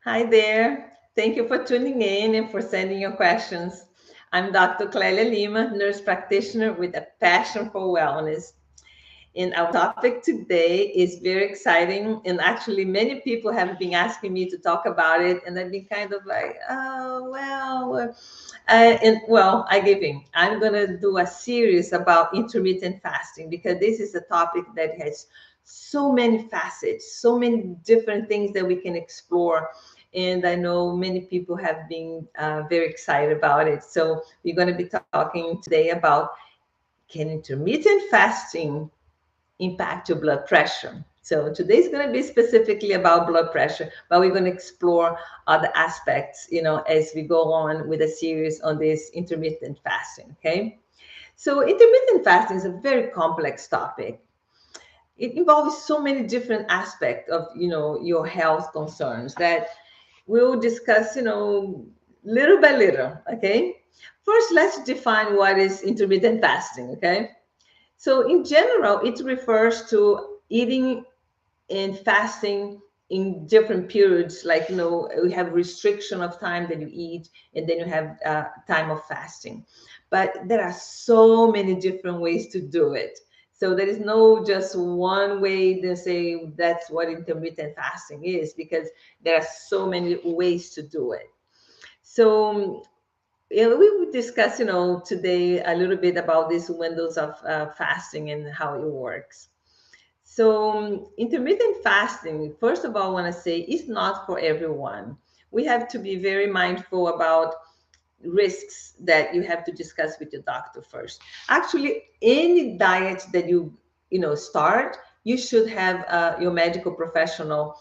Hi there. Thank you for tuning in and for sending your questions. I'm Dr. Clelia Lima, nurse practitioner with a passion for wellness. And our topic today is very exciting. And actually, many people have been asking me to talk about it. And I've been kind of like, oh, well, I give in. I'm going to do a series about intermittent fasting because this is a topic that has so many facets, so many different things that we can explore. And I know many people have been very excited about it. So we're going to be talking today about, can intermittent fasting impact your blood pressure? So today's going to be specifically about blood pressure, but we're going to explore other aspects, as we go on with a series on this intermittent fasting. Okay. So intermittent fasting is a very complex topic. It involves so many different aspects of, your health concerns that we'll discuss, little by little. Okay. First, let's define what is intermittent fasting. Okay. So in general, it refers to eating and fasting in different periods. Like, we have restriction of time that you eat, and then you have time of fasting. But there are so many different ways to do it. So there is no just one way to say that's what intermittent fasting is, because there are so many ways to do it. So yeah, we will discuss, today a little bit about these windows of fasting and how it works. So intermittent fasting, first of all, I want to say is not for everyone. We have to be very mindful about risks that you have to discuss with your doctor first. Actually, any diet that you start, you should have your medical professional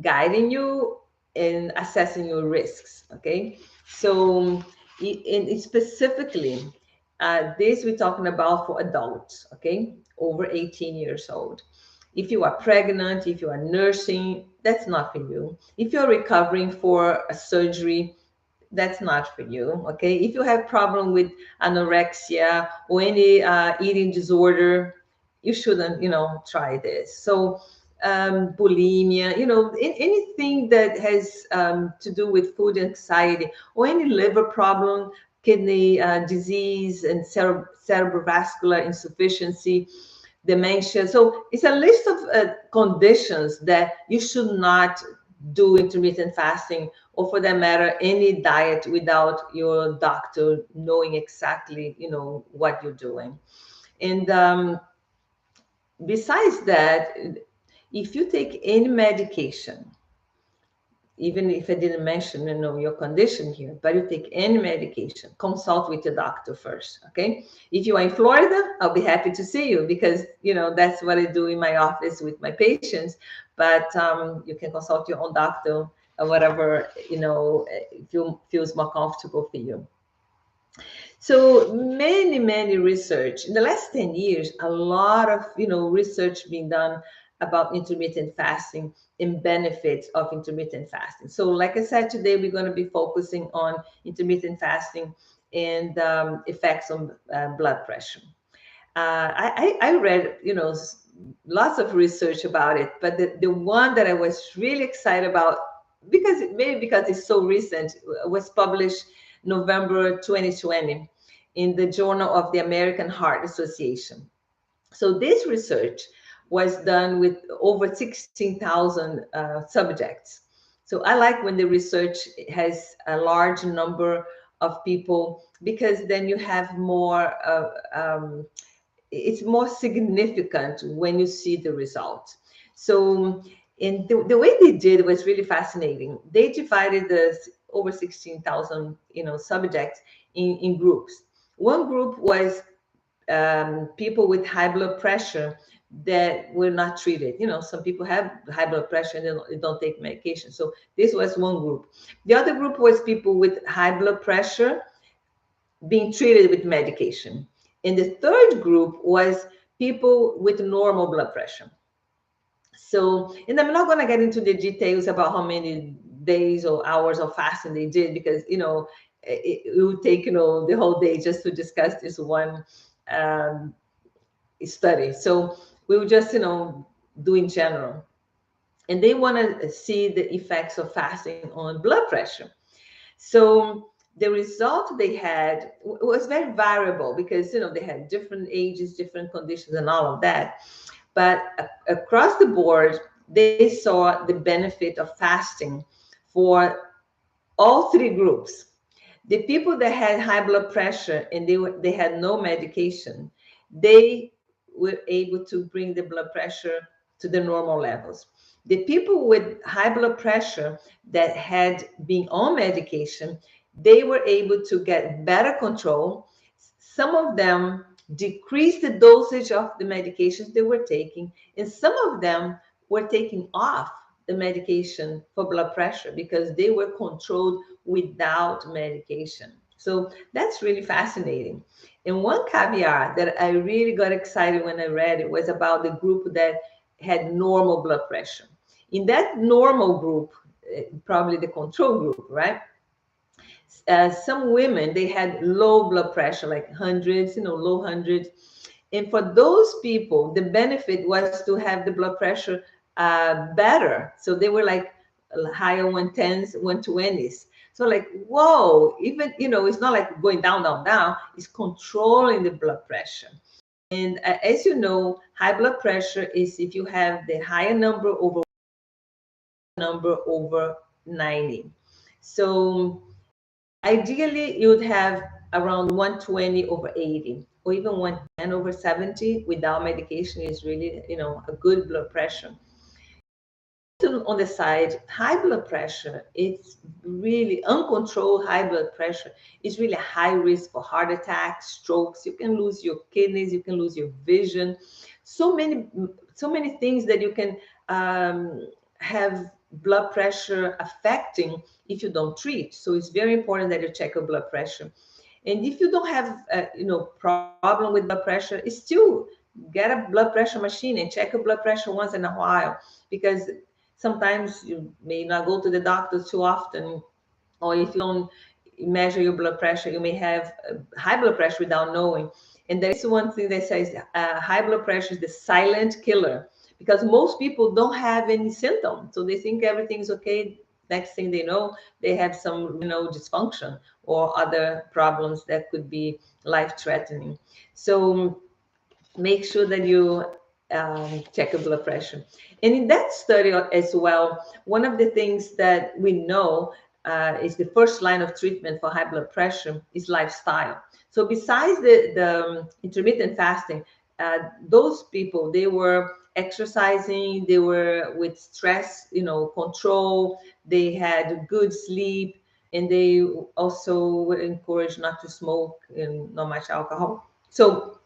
guiding you and assessing your risks. Okay, so in specifically, this we're talking about for adults. Okay, over 18 years old. If you are pregnant, if you are nursing, that's not for you. If you're recovering for a surgery, that's not for you. Okay, if you have problem with anorexia or any eating disorder, you shouldn't try this. So bulimia, anything that has to do with food anxiety, or any liver problem, kidney disease, and cerebrovascular insufficiency, dementia. So it's a list of conditions that you should not do intermittent fasting, or for that matter, any diet, without your doctor knowing exactly, what you're doing. And besides that, if you take any medication, even if I didn't mention, your condition here, but you take any medication, consult with your doctor first. Okay. If you are in Florida, I'll be happy to see you, because, that's what I do in my office with my patients. But you can consult your own doctor, or whatever, feels more comfortable for you. So many research in the last 10 years, a lot of, research being done about intermittent fasting and benefits of intermittent fasting. So like I said, today we're going to be focusing on intermittent fasting and effects on blood pressure. I read, lots of research about it, but the one that I was really excited about, because it's so recent, was published November 2020 in the Journal of the American Heart Association. So this research was done with over 16,000 subjects. So I like when the research has a large number of people, because then you have more it's more significant when you see the result. So, and the way they did was really fascinating. They divided the over 16,000, subjects in groups. One group was people with high blood pressure that were not treated. Some people have high blood pressure and they don't take medication. So this was one group. The other group was people with high blood pressure being treated with medication. And the third group was people with normal blood pressure. So, and I'm not going to get into the details about how many days or hours of fasting they did, because, it would take, the whole day just to discuss this one study. So we will just, do in general. And they want to see the effects of fasting on blood pressure. So the result they had was very variable because, they had different ages, different conditions, and all of that. But across the board, they saw the benefit of fasting for all three groups. The people that had high blood pressure and they had no medication, they were able to bring the blood pressure to the normal levels. The people with high blood pressure that had been on medication, they were able to get better control. Some of them decreased the dosage of the medications they were taking, and some of them were taking off the medication for blood pressure because they were controlled without medication. So that's really fascinating. And one caveat that I really got excited when I read it was about the group that had normal blood pressure. In that normal group, probably the control group, right? Some women, they had low blood pressure, like hundreds, low hundreds. And for those people, the benefit was to have the blood pressure better. So they were like higher 110s, 120s. So like, whoa, even, it's not like going down, down, down, it's controlling the blood pressure. And as you know, high blood pressure is if you have the higher number over 90. So ideally, you would have around 120 over 80, or even 110 over 70 without medication is really, a good blood pressure. On the side, high blood pressure, it's really uncontrolled high blood pressure. It's really a high risk for heart attacks, strokes. You can lose your kidneys, you can lose your vision. So many things that you can have blood pressure affecting if you don't treat. So it's very important that you check your blood pressure. And if you don't have, problem with blood pressure, it's still get a blood pressure machine and check your blood pressure once in a while, because sometimes you may not go to the doctor too often, or if you don't measure your blood pressure, you may have high blood pressure without knowing. And there is one thing that says high blood pressure is the silent killer, because most people don't have any symptoms. So they think everything's okay. Next thing they know, they have some, dysfunction or other problems that could be life-threatening. So make sure that you check your blood pressure. And in that study as well, one of the things that we know is the first line of treatment for high blood pressure is lifestyle. So besides the intermittent fasting, those people, they were exercising, they were with stress, control, they had good sleep, and they also were encouraged not to smoke and not much alcohol. So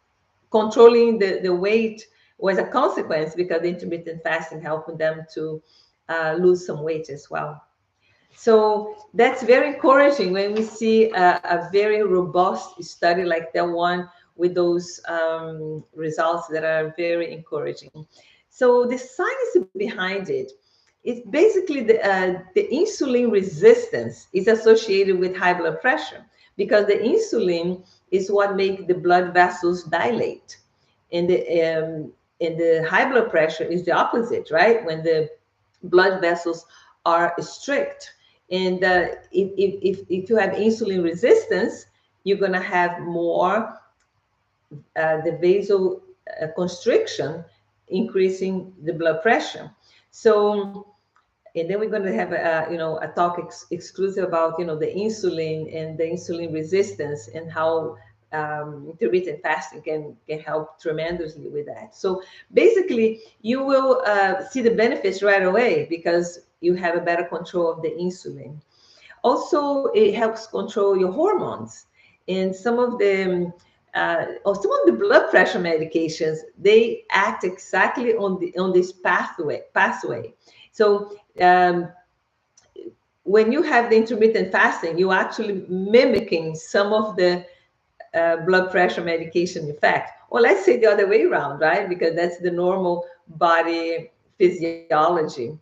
controlling the weight was a consequence because the intermittent fasting helped them to lose some weight as well. So that's very encouraging when we see a very robust study like that one with those results that are very encouraging. So the science behind it is basically the insulin resistance is associated with high blood pressure, because the insulin is what makes the blood vessels dilate, and the high blood pressure is the opposite, right? When the blood vessels are strict. And if you have insulin resistance, you're going to have more the vasal constriction, increasing the blood pressure. So, and then we're going to have a talk exclusive about the insulin and the insulin resistance, and how intermittent fasting can help tremendously with that. So basically, you will see the benefits right away because you have a better control of the insulin. Also, it helps control your hormones. And some of the or some of the blood pressure medications, they act exactly on this pathway. So when you have the intermittent fasting, you're actually mimicking some of the blood pressure medication effect. Or let's say the other way around, right? Because that's the normal body physiology.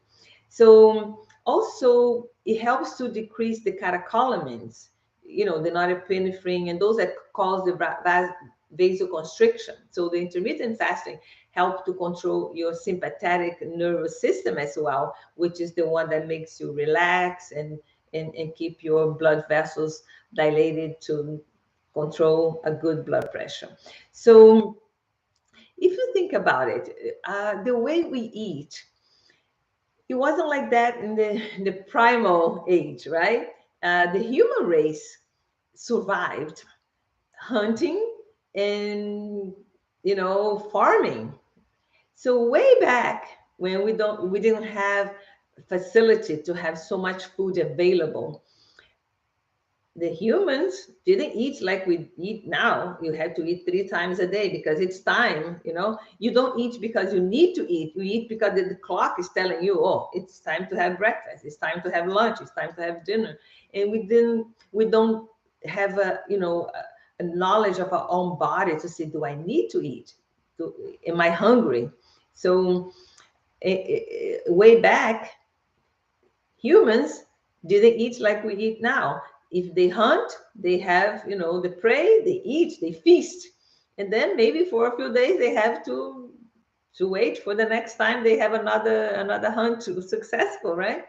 So also, it helps to decrease the catecholamines, the norepinephrine, and those that cause the vasoconstriction. So the intermittent fasting help to control your sympathetic nervous system as well, which is the one that makes you relax and keep your blood vessels dilated to control a good blood pressure. So if you think about it, the way we eat, it wasn't like that in the primal age, right? The human race survived hunting and farming. So way back when we didn't have facility to have so much food available, the humans didn't eat like we eat now. You have to eat 3 times a day because it's time. You don't eat because you need to eat. You eat because the clock is telling you, oh, it's time to have breakfast, it's time to have lunch, it's time to have dinner. And we don't have a knowledge of our own body to say, do I need to eat? Am I hungry? So way back, humans didn't eat like we eat now. If they hunt, they have, the prey, they eat, they feast. And then maybe for a few days they have to wait for the next time they have another hunt to successful, right?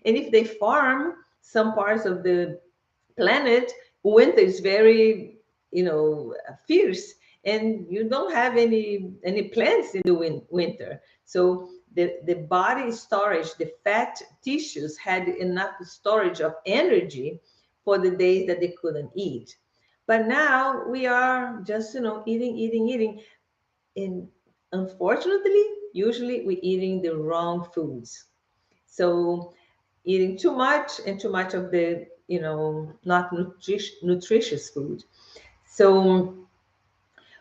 And if they farm some parts of the planet, winter is very, fierce, and you don't have any plants in the winter. So the body storage, the fat tissues had enough storage of energy for the days that they couldn't eat. But now we are just, eating. And unfortunately, usually we're eating the wrong foods. So eating too much, and too much of the, not nutritious food. So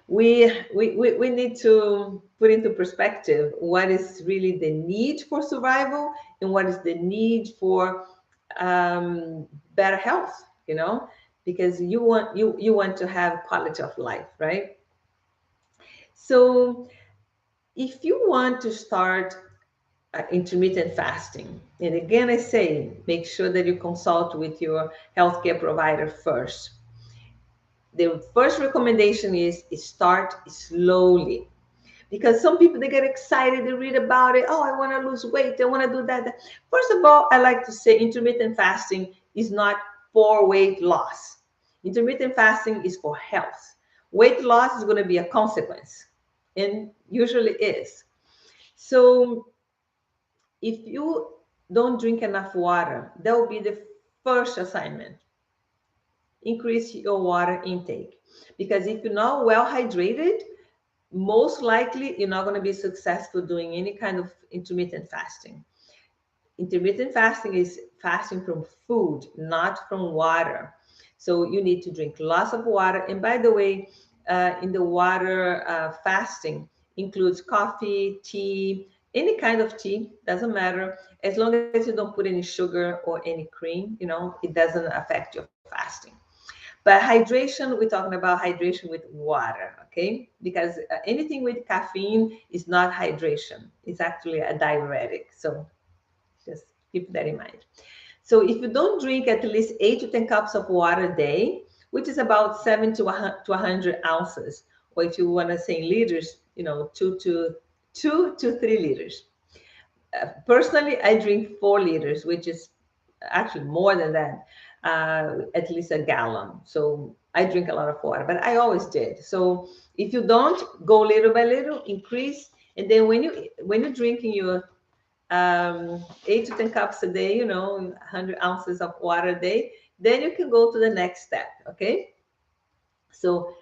we need to put into perspective what is really the need for survival and what is the need for better health, because you want to have quality of life, right? So if you want to start intermittent fasting, and again I say, make sure that you consult with your healthcare provider first. The first recommendation is start slowly, because some people, they get excited, they read about it, oh, I want to lose weight, I want to do that. First of all, I like to say intermittent fasting is not for weight loss. Intermittent fasting is for health. Weight loss is going to be a consequence, and usually is. So if you don't drink enough water, that will be the first assignment. Increase your water intake, because if you're not well hydrated, most likely you're not going to be successful doing any kind of intermittent fasting. Intermittent fasting is fasting from food, not from water. So you need to drink lots of water. And by the way, in the water, fasting includes coffee, tea, any kind of tea, doesn't matter. As long as you don't put any sugar or any cream, it doesn't affect your fasting. But hydration, we're talking about hydration with water, okay? Because anything with caffeine is not hydration. It's actually a diuretic. So just keep that in mind. So if you don't drink at least 8 to 10 cups of water a day, which is about 7 to 100 ounces, or if you want to say in liters, 2 to 3 liters. Personally, I drink 4 liters, which is actually more than that, at least a gallon. So I drink a lot of water, but I always did. So if you don't, go little by little, increase, and then when you're drinking your 8 to 10 cups a day, 100 ounces of water a day, then you can go to the next step. Okay, so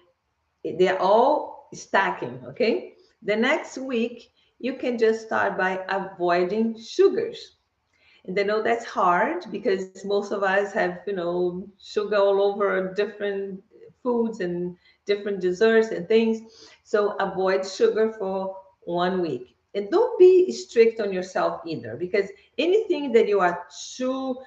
they're all stacking. Okay, the next week you can just start by avoiding sugars. And I know that's hard because most of us have, sugar all over different foods and different desserts and things. So avoid sugar for 1 week. And don't be strict on yourself either, because anything that you are too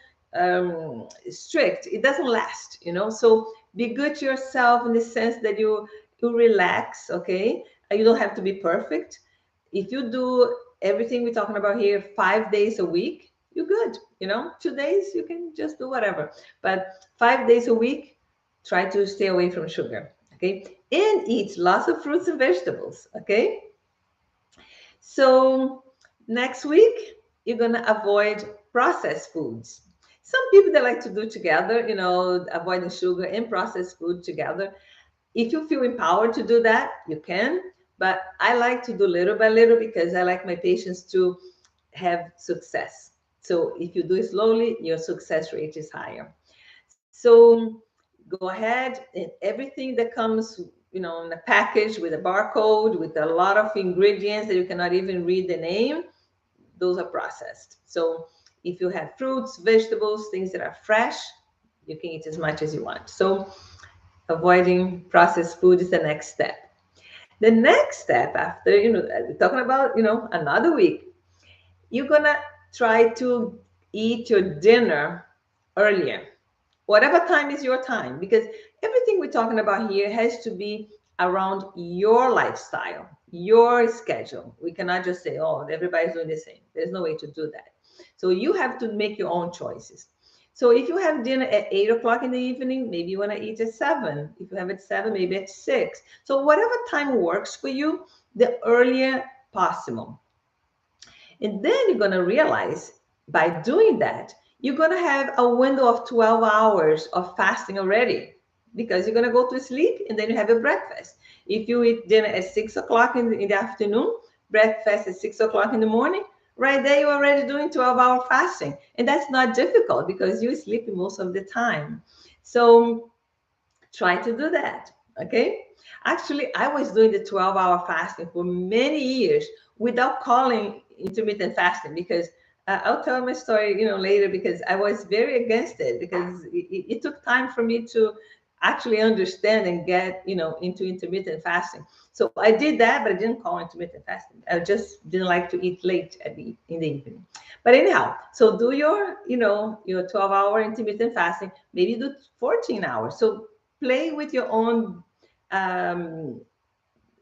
strict, it doesn't last, So be good to yourself in the sense that you relax, okay? You don't have to be perfect. If you do everything we're talking about here 5 days a week, you're good. 2 days you can just do whatever, but 5 days a week, try to stay away from sugar. Okay, and eat lots of fruits and vegetables. Okay. So next week, you're going to avoid processed foods. Some people they like to do together, avoiding sugar and processed food together. If you feel empowered to do that, you can. But I like to do little by little because I like my patients to have success. So if you do it slowly, your success rate is higher. So go ahead, and everything that comes, in a package with a barcode, with a lot of ingredients that you cannot even read the name, those are processed. So if you have fruits, vegetables, things that are fresh, you can eat as much as you want. So avoiding processed food is the next step. The next step after, talking about, another week, you're gonna try to eat your dinner earlier, whatever time is your time, because everything we're talking about here has to be around your lifestyle, your schedule. We cannot just say, oh, everybody's doing the same. There's no way to do that. So you have to make your own choices. So if you have dinner at 8 o'clock in the evening, maybe you want to eat at 7. If you have at 7, maybe at 6. So whatever time works for you, the earlier possible. And then you're going to realize by doing that, you're going to have a window of 12 hours of fasting already, because you're going to go to sleep and then you have a breakfast. If you eat dinner at 6 o'clock in the afternoon, breakfast at 6 o'clock in the morning, right there you're already doing 12-hour fasting. And that's not difficult because you're sleeping most of the time. So try to do that. Okay. Actually, I was doing the 12-hour fasting for many years without calling intermittent fasting, because I'll tell my story, later, because I was very against it, because it took time for me to actually understand and get, into intermittent fasting. So I did that, but I didn't call intermittent fasting. I just didn't like to eat late in the evening. But anyhow, so do your 12-hour intermittent fasting, maybe do 14 hours. So play with your own um,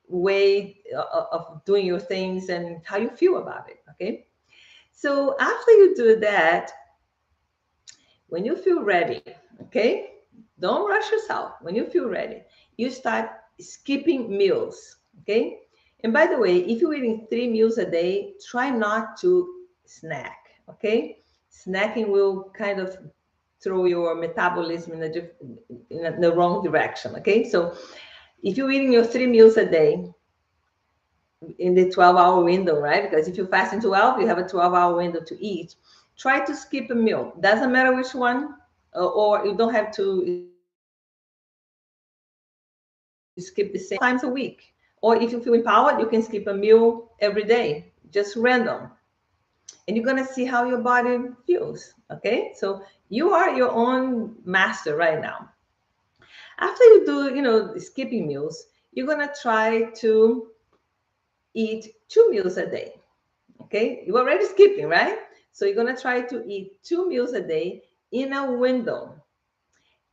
way of doing your things and how you feel about it. Okay. So after you do that, when you feel ready, okay, don't rush yourself. When you feel ready, you start skipping meals. Okay. And by the way, if you're eating 3 meals a day, try not to snack. Okay. Snacking will kind of throw your metabolism in the wrong direction. Okay. So if you're eating your 3 meals a day in the 12-hour window, right? Because if you fast in 12, you have a 12-hour window to eat. Try to skip a meal. Doesn't matter which one, or you don't have to skip the same times a week. Or if you feel empowered, you can skip a meal every day, just random. And you're gonna see how your body feels. Okay, so you are your own master right now. After you do, skipping meals, you're gonna try to eat 2 meals a day. Okay, you're already skipping, right? So you're gonna try to eat 2 meals a day in a window.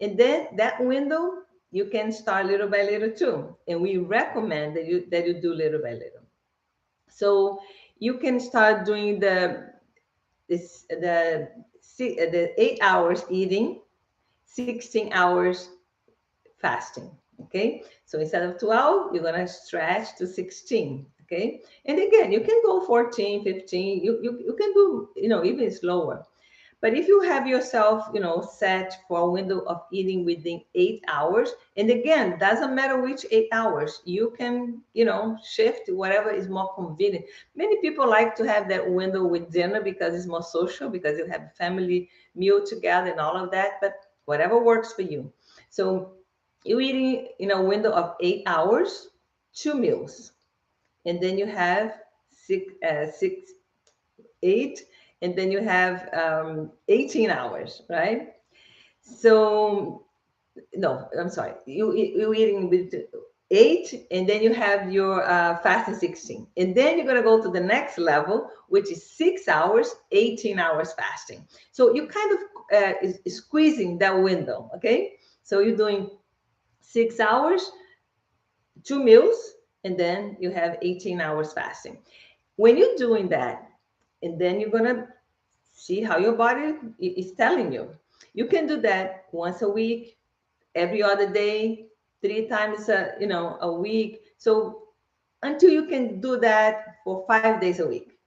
And then that window, you can start little by little too. And we recommend that you do little by little. So you can start doing the 8 hours eating, 16 hours fasting. Okay, so instead of 12, you're gonna stretch to 16. Okay, and again, you can go 14, 15. You can do, even slower. But if you have yourself, set for a window of eating within 8 hours, and again, doesn't matter which 8 hours, you can, shift whatever is more convenient. Many people like to have that window with dinner because it's more social, because you have a family meal together and all of that. But whatever works for you. So you're eating in a window of 8 hours, 2 meals, and then you have six, 8, and then you have 18 hours, right? So, no, I'm sorry. You're eating with 8, and then you have your fasting 16. And then you're going to go to the next level, which is 6 hours, 18 hours fasting. So you kind of is squeezing that window, okay? So you're doing 6 hours, 2 meals, and then you have 18 hours fasting. When you're doing that, and then you're gonna see how your body is telling you. You can do that once a week, every other day, 3 times a week. So until you can do that for 5 days a week.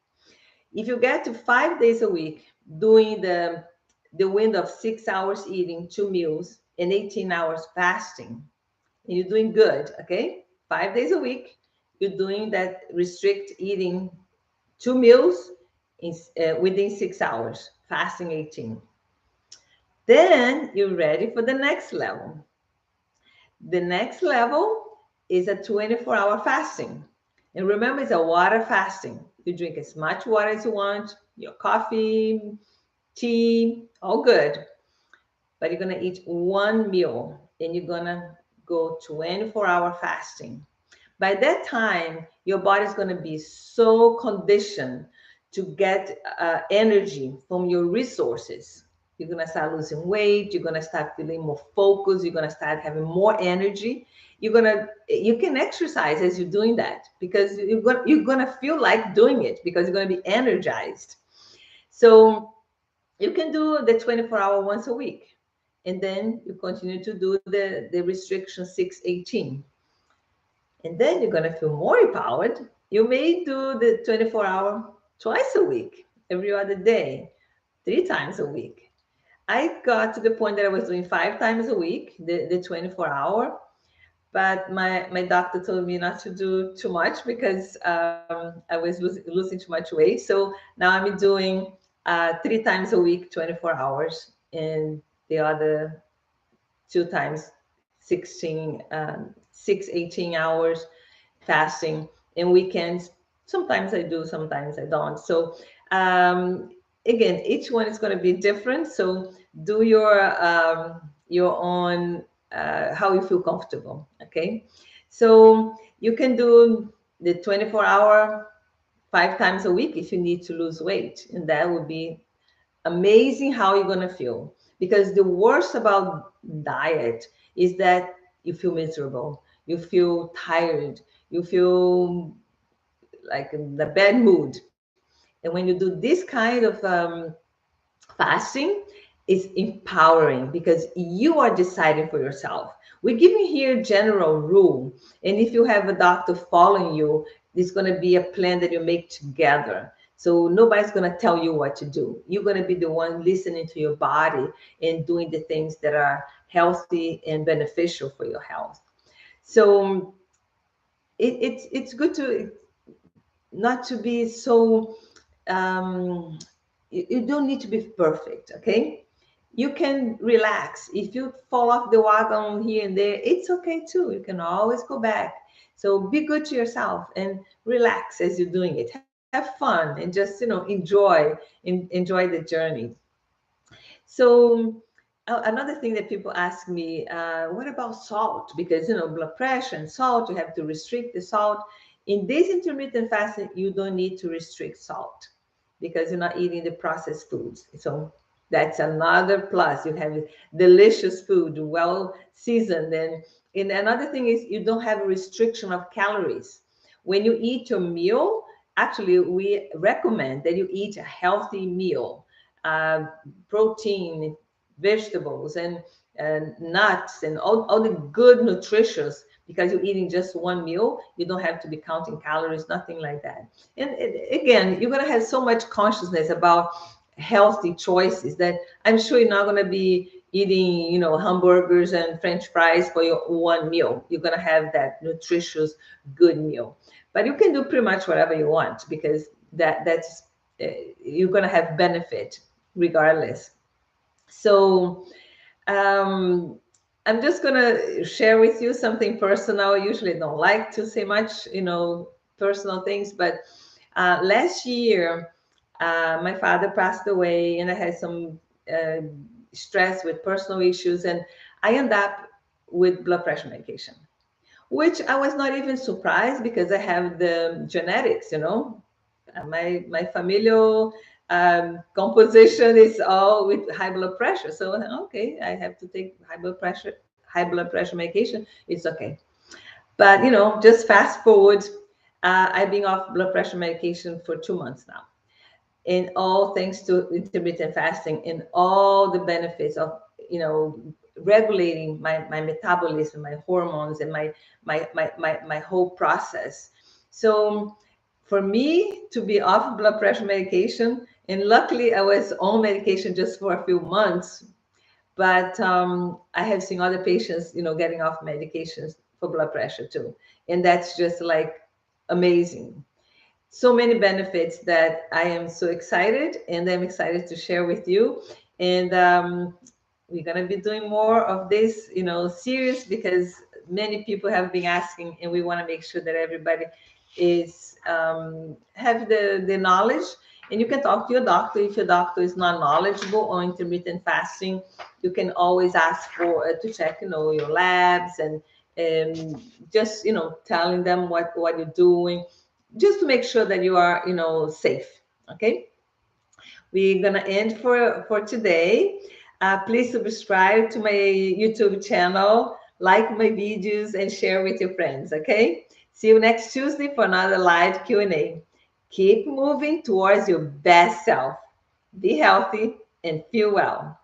If you get to 5 days a week doing the wind of 6 hours eating, 2 meals, and 18 hours fasting, and you're doing good, okay? 5 days a week, you're doing that restrict eating, 2 meals within 6 hours, fasting 18. Then you're ready for the next level. The next level is a 24-hour fasting. And remember, it's a water fasting. You drink as much water as you want, your coffee, tea, all good. But you're going to eat 1 meal and you're going to go 24-hour fasting. By that time, your body's going to be so conditioned to get energy from your resources. You're going to start losing weight. You're going to start feeling more focused. You're going to start having more energy. You can exercise as you're doing that, because you're going to feel like doing it, because you're going to be energized. So you can do the 24-hour once a week, and then you continue to do the restriction 618. And then you're going to feel more empowered. You may do the 24-hour twice a week, every other day, 3 times a week. I got to the point that I was doing 5 times a week, the 24-hour, but my doctor told me not to do too much, because I was losing too much weight. So now I'm doing 3 times a week, 24 hours, and the other 2 times 16, 18 hours fasting. And weekends, sometimes I do, sometimes I don't. So again, each one is going to be different. So do your own, how you feel comfortable. Okay. So you can do the 24-hour 5 times a week if you need to lose weight, and that would be amazing how you're going to feel. Because the worst about diet is that you feel miserable, you feel tired, you feel like in the bad mood. And when you do this kind of fasting, it's empowering, because you are deciding for yourself. We're giving here general rule, and if you have a doctor following you, it's going to be a plan that you make together. So nobody's going to tell you what to do. You're going to be the one listening to your body and doing the things that are healthy and beneficial for your health. So it's good to not to be so you don't need to be perfect. Okay, you can relax. If you fall off the wagon here and there, it's okay too. You can always go back. So be good to yourself and relax as you're doing it. Have fun and just enjoy the journey. So another thing that people ask me, what about salt? Because blood pressure and salt, you have to restrict the salt. In this intermittent fasting, you don't need to restrict salt, because you're not eating the processed foods. So that's another plus. You have delicious food, well seasoned. And another thing is, you don't have a restriction of calories. When you eat your meal, actually, we recommend that you eat a healthy meal, uh, protein, vegetables, and nuts, and all the good nutritious, because you're eating just one meal. You don't have to be counting calories, nothing like that. And again, you're going to have so much consciousness about healthy choices that I'm sure you're not going to be eating, hamburgers and French fries for your one meal. You're going to have that nutritious, good meal. But you can do pretty much whatever you want, because that's you're going to have benefit regardless. So um, I'm just going to share with you something personal. I usually don't like to say much, personal things, but last year, my father passed away, and I had some uh, stress with personal issues, and I ended up with blood pressure medication, which I was not even surprised, because I have the genetics. My familial composition is all with high blood pressure. So okay, I have to take high blood pressure medication. It's okay. But just fast forward, I've been off blood pressure medication for 2 months now, and all thanks to intermittent fasting and all the benefits of regulating my metabolism, my hormones, and my whole process. So for me to be off blood pressure medication, and luckily I was on medication just for a few months, but I have seen other patients, getting off medications for blood pressure too. And that's just like amazing. So many benefits that I am so excited, and I'm excited to share with you. And we're going to be doing more of this, series, because many people have been asking, and we want to make sure that everybody is have the knowledge. And you can talk to your doctor. If your doctor is not knowledgeable on intermittent fasting, you can always ask for to check, your labs, and just telling them what you're doing, just to make sure that you are safe. Okay, we're gonna end for today. Please subscribe to my YouTube channel, like my videos, and share with your friends. Okay, see you next Tuesday for another live Q&A. Keep moving towards your best self. Be healthy and feel well.